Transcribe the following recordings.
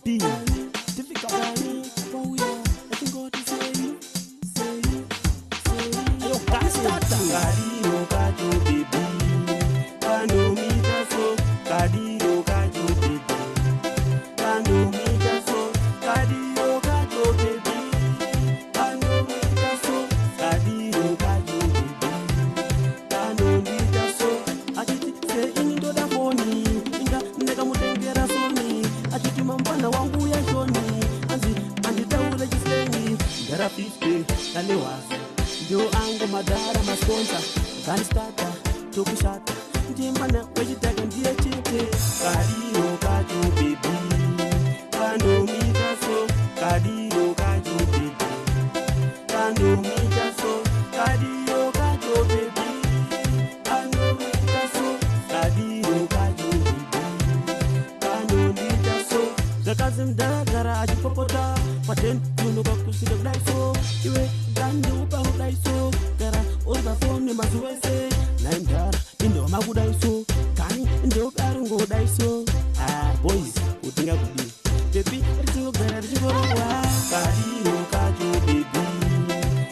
baby. Difficult. Oh yeah, I can go to say you. Ayo kasta kadiro kajo baby. Kano mita so kadiro kajo baby. Kano mita so kadiro kajo baby. Kano mita so kadiro kajo baby. Kano mita so achiti se inindo da foni. Inga nega mutengera soni. Achiti mambana wangu ya shoni. Andita ule jislengi. Dara 50 kale wasi. Ndio ango madara masponsa. Kani starta tukushata. Ndimbana wejitaka ndiye chete. Kadiro kajo baby. Kano mita so kadiro kajo baby. Kano mita so kadiro kajo baby. Kano mita so kadiro kajo baby. Kano mita so zakazim dagara ajipopota. Paten tunuka kusida daiso. Iwe gani upa udaiso. Gara oza phone mazuwese. Naimdara indo magudaiso. Kani indo karungo daiso. Boys utinga kudi. Baby ringo gara ringo. Kadiro kajo baby.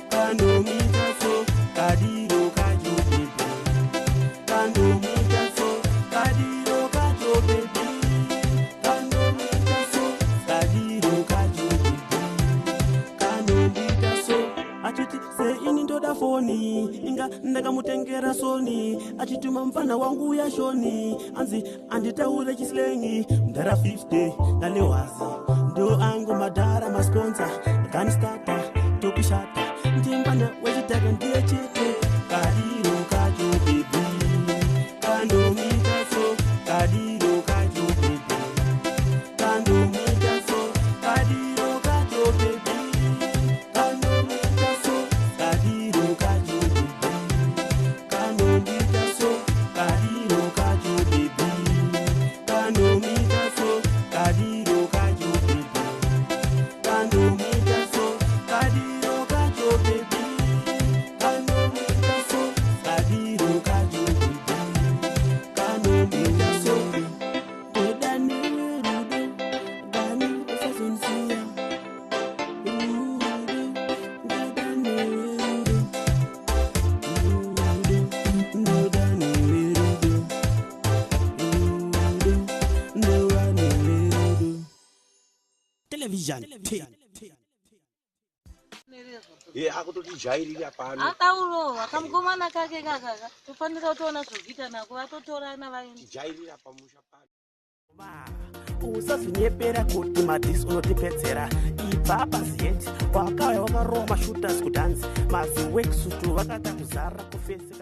Kano mita so kadiro kajo baby. Kano mita so kadiro kajo baby. Kano mita so kadiro kajo baby. Kano mita so achiti se inindo da foni. Inga nega mutengera soni. Achituma mfana wangu ya shoni. Andita ule jislengi. Mdara 50 kale wazi. Ndo ango madara masponsa. Kani starta tukushata. Ndimbana wejitaka ndiye chete. Kadiro kajo baby. Kano mita so kadiro kajo baby. Kano mita so kadiro kajo baby. Kano mita so kadiro kajo baby. Kano mita so kadiro kajo baby. Kano mita so kadiro kajo baby. Kano mita so kadiro kajo baby. Kano mita so kadiro kajo baby. Kano mita so dani rude dani sasunsia dani rude dani rude television. Akutoti jairira pano. Akauro, akamgomana kake kaka. Tufanira kutoona zvogita nako atotorana vaenda. Jairira pamusha pano. Usazinyepera kuti madhisi unotipedzera. Ibva basi yeti wakauya wakaroma shooters kudanzi. Mazi worksuit vakata kuzara kufesika.